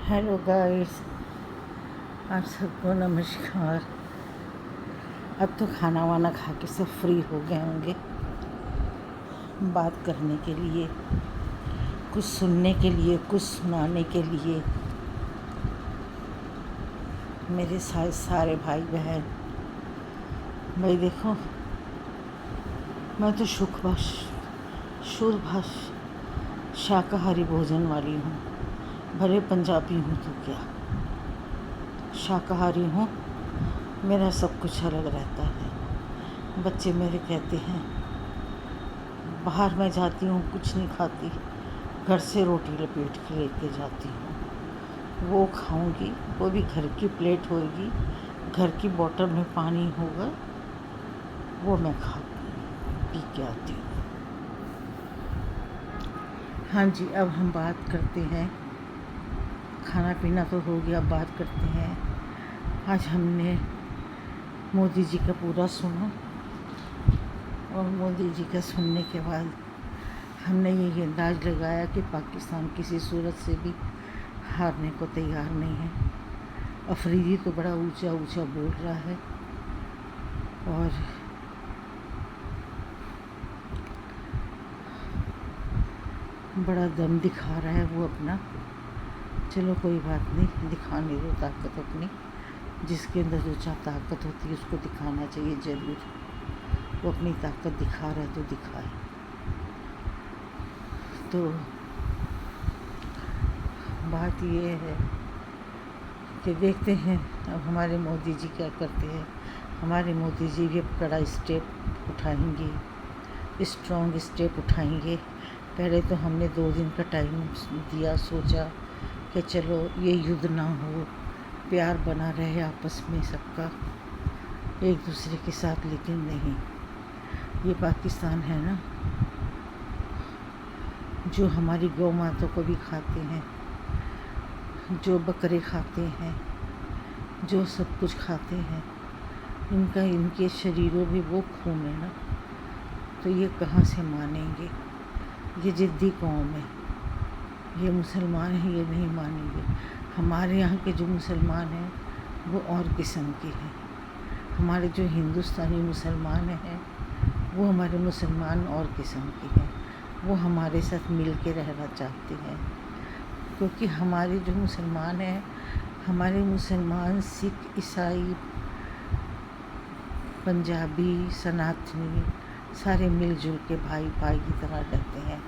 Hello guys, आप सबको नमस्कार। अब तो खाना वाना खा के सब फ्री हो गए होंगे बात करने के लिए, कुछ सुनने के लिए, कुछ सुनाने के लिए। मेरे सारे भाई बहन, भाई देखो, मैं तो शुद्ध शाकाहारी भोजन वाली हूँ। भले पंजाबी हूँ तो क्या, शाकाहारी हूँ। मेरा सब कुछ अलग रहता है। बच्चे मेरे कहते हैं बाहर मैं जाती हूँ कुछ नहीं खाती, घर से रोटी लपेट के लेके जाती हूँ। वो खाऊंगी, वो भी घर की प्लेट होगी, घर की बोतल में पानी होगा, वो मैं खा पी के आती हूँ। हाँ जी, अब हम बात करते हैं, खाना पीना तो हो गया, बात करते हैं। आज हमने मोदी जी का पूरा सुना, और मोदी जी का सुनने के बाद हमने ये अंदाज़ लगाया कि पाकिस्तान किसी सूरत से भी हारने को तैयार नहीं है। अफरीदी तो बड़ा ऊंचा ऊंचा बोल रहा है और बड़ा दम दिखा रहा है वो अपना। चलो कोई बात नहीं, दिखाने दो ताकत अपनी। जिसके अंदर जो ताकत होती है उसको दिखाना चाहिए ज़रूर। वो अपनी ताकत दिखा रहा है तो दिखाए। तो बात ये है कि देखते हैं अब हमारे मोदी जी क्या करते हैं। हमारे मोदी जी ये कड़ा स्टेप उठाएंगे, स्ट्रॉन्ग स्टेप उठाएंगे। पहले तो हमने 2 दिन का टाइम दिया, सोचा कि चलो ये युद्ध ना हो, प्यार बना रहे आपस में सबका एक दूसरे के साथ। लेकिन नहीं, ये पाकिस्तान है ना, जो हमारी गौ माता को भी खाते हैं, जो बकरे खाते हैं, जो सब कुछ खाते हैं, इनके शरीरों में वो खून है ना, तो ये कहाँ से मानेंगे। ये ज़िद्दी कौम है, ये मुसलमान हैं, ये नहीं मानेंगे। हमारे यहाँ के जो मुसलमान हैं वो और किस्म के हैं। हमारे जो हिंदुस्तानी मुसलमान हैं वो हमारे मुसलमान और किस्म के हैं। वो हमारे साथ मिल के रहना चाहते हैं, क्योंकि हमारे जो मुसलमान हैं, हमारे मुसलमान सिख, ईसाई, पंजाबी, सनातनी सारे मिलजुल के भाई भाई की तरह रहते हैं।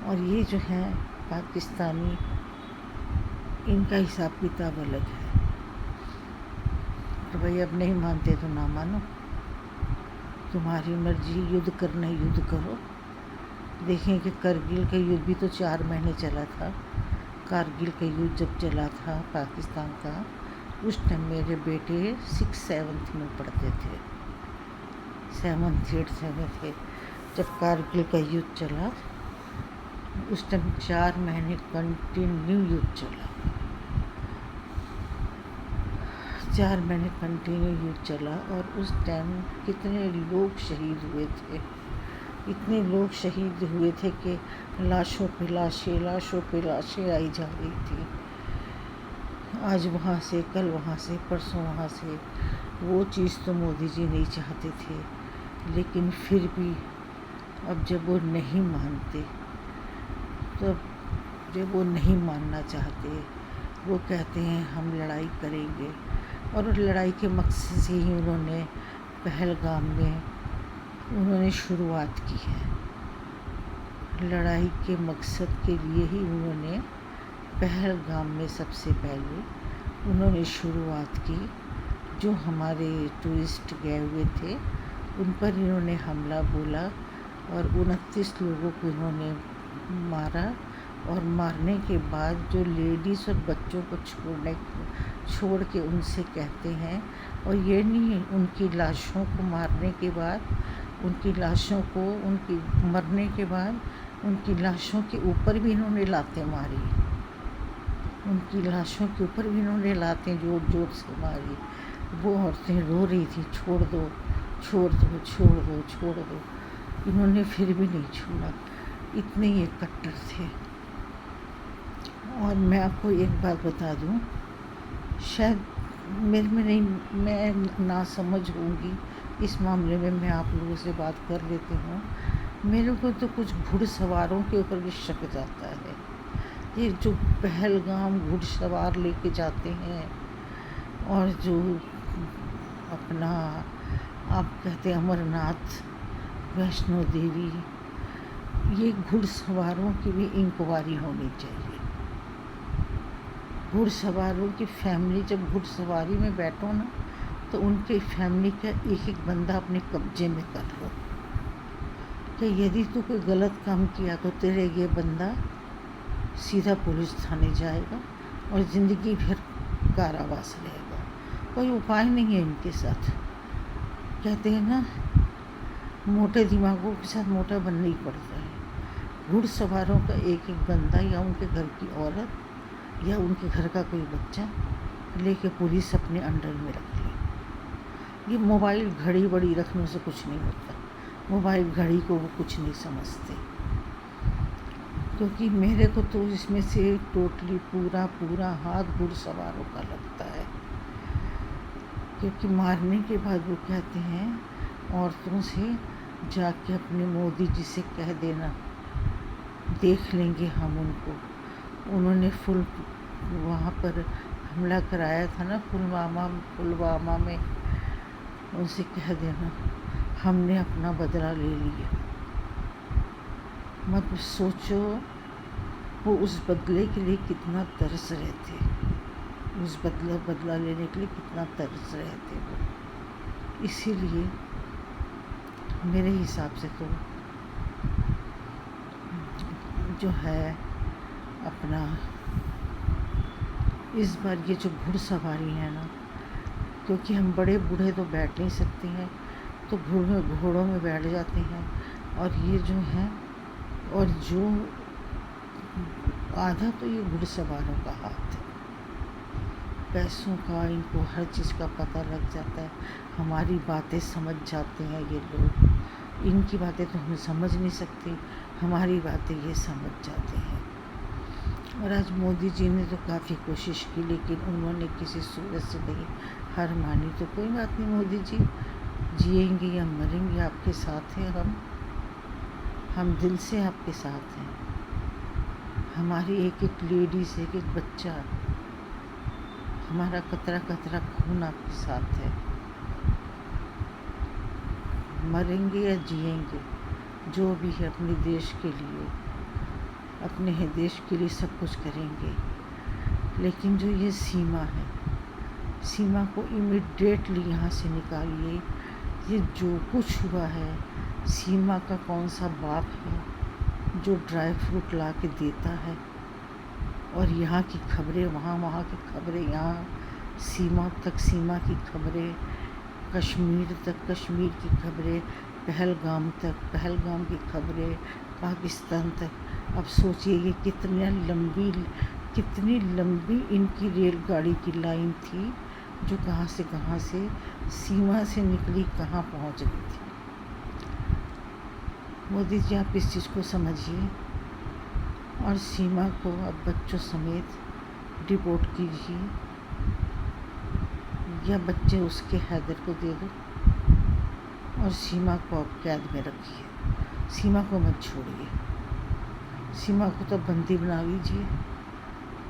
और ये जो है पाकिस्तानी, इनका हिसाब किताब अलग है। तो भाई अब नहीं मानते तो ना मानो, तुम्हारी मर्जी। युद्ध करना है युद्ध करो। देखें कि करगिल का युद्ध भी तो 4 महीने चला था। कारगिल का युद्ध जब चला था पाकिस्तान का, उस टाइम मेरे बेटे 6th-7th में पढ़ते थे, 7th 8th में थे जब कारगिल का युद्ध चला। उस टाइम 4 महीने कंटिन्यू युद्ध चला, 4 महीने कंटिन्यू युद्ध चला। और उस टाइम कितने लोग शहीद हुए थे, इतने लोग शहीद हुए थे कि लाशों पे लाशें आई जा रही थी। आज वहाँ से, कल वहाँ से, परसों वहाँ से। वो चीज़ तो मोदी जी नहीं चाहते थे, लेकिन फिर भी अब जब वो नहीं मानते, तो जब वो नहीं मानना चाहते, वो कहते हैं हम लड़ाई करेंगे। और लड़ाई के मकसद से ही उन्होंने पहलगाम में उन्होंने शुरुआत की है। लड़ाई के मकसद के लिए ही उन्होंने पहलगाम में सबसे पहले उन्होंने शुरुआत की। जो हमारे टूरिस्ट गए हुए थे उन पर इन्होंने हमला बोला और 29 लोगों को इन्होंने मारा। और मारने के बाद जो लेडीज़ और बच्चों को छोड़ के उनसे कहते हैं, और ये नहीं, उनकी लाशों को मारने के बाद, उनकी लाशों को, उनकी मरने के बाद उनकी लाशों के ऊपर भी इन्होंने लातें मारी। उनकी लाशों के ऊपर भी इन्होंने लातें जोर जोर से मारी। वो औरतें रो रही थी, छोड़ दो छोड़ दो छोड़ दो छोड़ दो। इन्होंने फिर भी नहीं छोड़ा, इतने ये कट्टर थे। और मैं आपको एक बात बता दूं, शायद मेरे में नहीं, मैं ना समझ होंगी इस मामले में, मैं आप लोगों से बात कर लेती हूँ। मेरे को तो कुछ घुड़सवारों के ऊपर भी शक जाता है। ये जो पहलगाम घुड़सवार लेके जाते हैं और जो अपना आप कहते हैं अमरनाथ, वैष्णो देवी, ये घुड़सवारों की भी इंक्वायरी होनी चाहिए। घुड़सवारों की फैमिली जब घुड़सवारी में बैठो ना, तो उनके फैमिली का एक एक बंदा अपने कब्जे में कर लो कि यदि तू कोई गलत काम किया तो तेरे ये बंदा सीधा पुलिस थाने जाएगा और ज़िंदगी भर कारावास रहेगा। कोई उपाय नहीं है इनके साथ। कहते हैं ना, मोटे दिमागों के साथ मोटा बनना ही पड़ता है। घुड़सवारों का एक एक बंदा या उनके घर की औरत या उनके घर का कोई बच्चा लेके पुलिस अपने अंडर में रख ले। ये मोबाइल घड़ी बड़ी रखने से कुछ नहीं होता। मोबाइल घड़ी को वो कुछ नहीं समझते, क्योंकि मेरे को तो इसमें से टोटली पूरा हाथ घुड़सवारों का लगता है। क्योंकि मारने के बाद वो कहते हैं औरतों से जाके अपने मोदी जी से कह देना, देख लेंगे हम उनको। उन्होंने वहाँ पर हमला कराया था ना पुलवामा में, उनसे कह देना हमने अपना बदला ले लिया। मत सोचो वो उस बदले के लिए कितना तरस रहे थे, उस बदला लेने के लिए कितना तरस रहे थे वो। इसीलिए मेरे हिसाब से तो जो है अपना इस बार ये जो घुड़सवारी है ना, क्योंकि हम बड़े बूढ़े तो बैठ नहीं सकते हैं, तो घोड़ों में बैठ जाते हैं। और ये जो है, और जो आधा तो ये घुड़सवारों का हाथ है, पैसों का, इनको हर चीज़ का पता लग जाता है। हमारी बातें समझ जाते हैं ये लोग, इनकी बातें तो हम समझ नहीं सकते, हमारी बातें ये समझ जाते हैं। और आज मोदी जी ने तो काफ़ी कोशिश की, लेकिन उन्होंने किसी सूरत से नहीं हार मानी। तो कोई बात नहीं मोदी जी, जिएंगे या मरेंगे आपके साथ हैं हम दिल से आपके साथ हैं। हमारी एक एक लेडीज़, एक एक बच्चा, हमारा कतरा कतरा खून आपके साथ है। मरेंगे या जिएंगे, जो भी है अपने देश के लिए, अपने देश के लिए सब कुछ करेंगे। लेकिन जो ये सीमा है, सीमा को इमीडिएटली यहाँ से निकालिए। ये जो कुछ हुआ है, सीमा का कौन सा बाप है जो ड्राई फ्रूट ला के देता है, और यहाँ की खबरें वहाँ, वहाँ की खबरें यहाँ, सीमा तक सीमा की खबरें, कश्मीर तक कश्मीर की खबरें, पहलगाम तक पहलगाम की खबरें, पाकिस्तान तक। अब सोचिए ये कितनी लंबी इनकी रेलगाड़ी की लाइन थी, जो कहाँ से सीमा से निकली, कहाँ पहुँच गई थी। मोदी जी आप इस चीज़ को समझिए और सीमा को अब बच्चों समेत डिपोर्ट कीजिए, या बच्चे उसके हैदर को दे दो और सीमा को अब कैद में रखिए। सीमा को मत छोड़िए, सीमा को तो बंदी बना लीजिए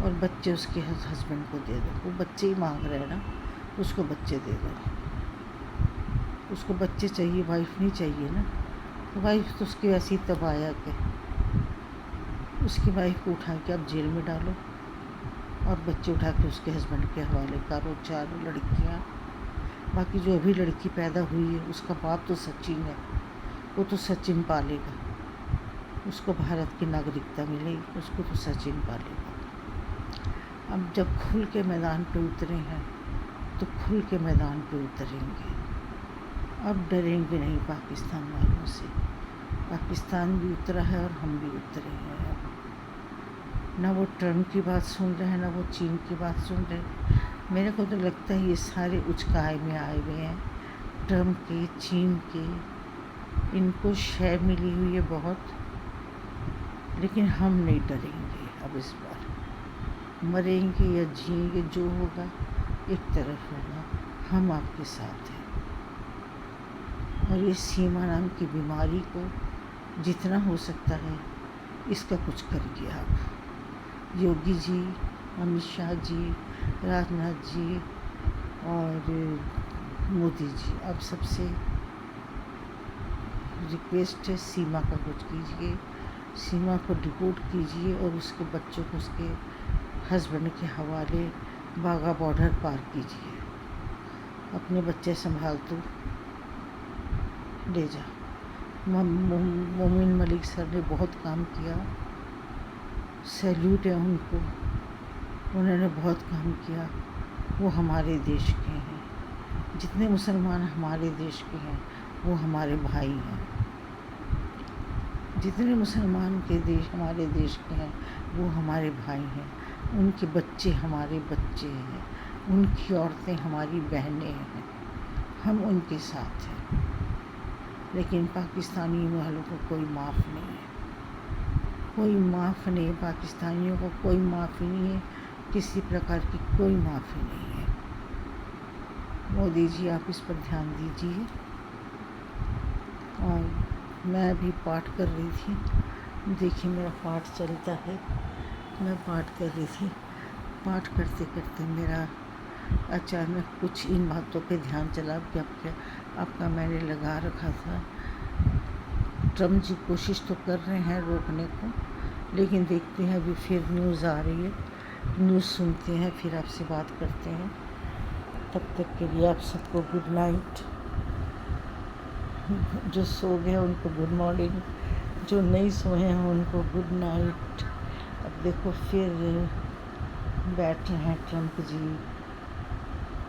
और बच्चे उसके हस्बैंड को दे दो। वो बच्चे ही मांग रहे हैं ना, उसको बच्चे दे दो। उसको बच्चे चाहिए, वाइफ नहीं चाहिए ना। तो वाइफ तो उसकी ऐसी तबाया के, उसकी वाइफ को उठा के आप जेल में डालो और बच्चे उठा के उसके हस्बैंड के हवाले करो। 4 लड़कियाँ, बाकी जो अभी लड़की पैदा हुई है उसका बाप तो सचिन है, वो तो सचिन पालेगा, उसको भारत की नागरिकता मिलेगी, उसको तो सचिन पालेगा। अब जब खुल के मैदान पे उतरे हैं तो खुल के मैदान पे उतरेंगे, अब डरेंगे नहीं पाकिस्तान वालों से। पाकिस्तान भी उतरा है और हम भी उतरे हैं। अब ना वो ट्रम्प की बात सुन रहे हैं, ना वो चीन की बात सुन रहे हैं। मेरे को तो लगता है ये सारे उचकाए में आए हुए हैं, ट्रम्प के, चीन के। इनको शय मिली हुई है बहुत, लेकिन हम नहीं डरेंगे अब इस बार। मरेंगे या जिएंगे, जो होगा एक तरफ होगा, हम आपके साथ हैं। और इस सीमा नाम की बीमारी को जितना हो सकता है इसका कुछ करिए आप। योगी जी, अमित शाह जी, राजनाथ जी और मोदी जी, आप सबसे रिक्वेस्ट है, सीमा का कुछ कीजिए, सीमा को डिपोर्ट कीजिए और उसके बच्चों को उसके हस्बैंड के हवाले बाघा बॉर्डर पार कीजिए। अपने बच्चे संभाल तो ले जा। मोमिन मलिक सर ने बहुत काम किया, सैल्यूट है उनको, उन्होंने बहुत काम किया। वो हमारे देश के हैं, जितने मुसलमान हमारे देश के हैं वो हमारे भाई हैं। जितने मुसलमान के देश हमारे देश के हैं वो हमारे भाई हैं। उनके बच्चे हमारे बच्चे हैं, उनकी औरतें हमारी बहनें हैं, हम उनके साथ हैं। लेकिन पाकिस्तानी वालों को कोई माफ़ नहीं है, कोई माफ़ नहीं। पाकिस्तानियों को कोई माफ़ी नहीं है, किसी प्रकार की कोई माफ़ी नहीं है। मोदी जी, आप इस पर ध्यान दीजिए। और मैं अभी पाठ कर रही थी, देखिए मेरा पाठ चलता है, मैं पाठ कर रही थी। पाठ करते करते मेरा अचानक कुछ इन बातों पे ध्यान चला कि आपका मैंने लगा रखा था। ट्रम्प जी कोशिश तो कर रहे हैं रोकने को, लेकिन देखते हैं, अभी फिर न्यूज़ आ रही है, न्यूज़ सुनते हैं, फिर आपसे बात करते हैं। तब तक के लिए आप सबको गुड नाइट। जो सो गए उनको गुड मॉर्निंग, जो नहीं सोए हैं उनको गुड नाइट। अब देखो फिर बैठे हैं ट्रम्प जी,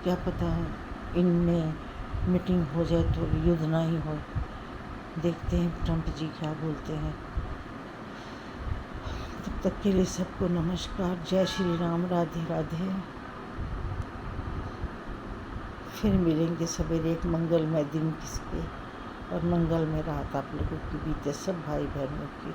क्या पता इनमें मीटिंग हो जाए तो युद्ध ना ही हो। देखते हैं ट्रम्प जी क्या बोलते हैं। तब तक के लिए सबको नमस्कार, जय श्री राम, राधे राधे। फिर मिलेंगे सवेरे एक मंगलमय दिन किसके, और मंगलमय रात आप लोगों की बीते सब भाई बहनों की।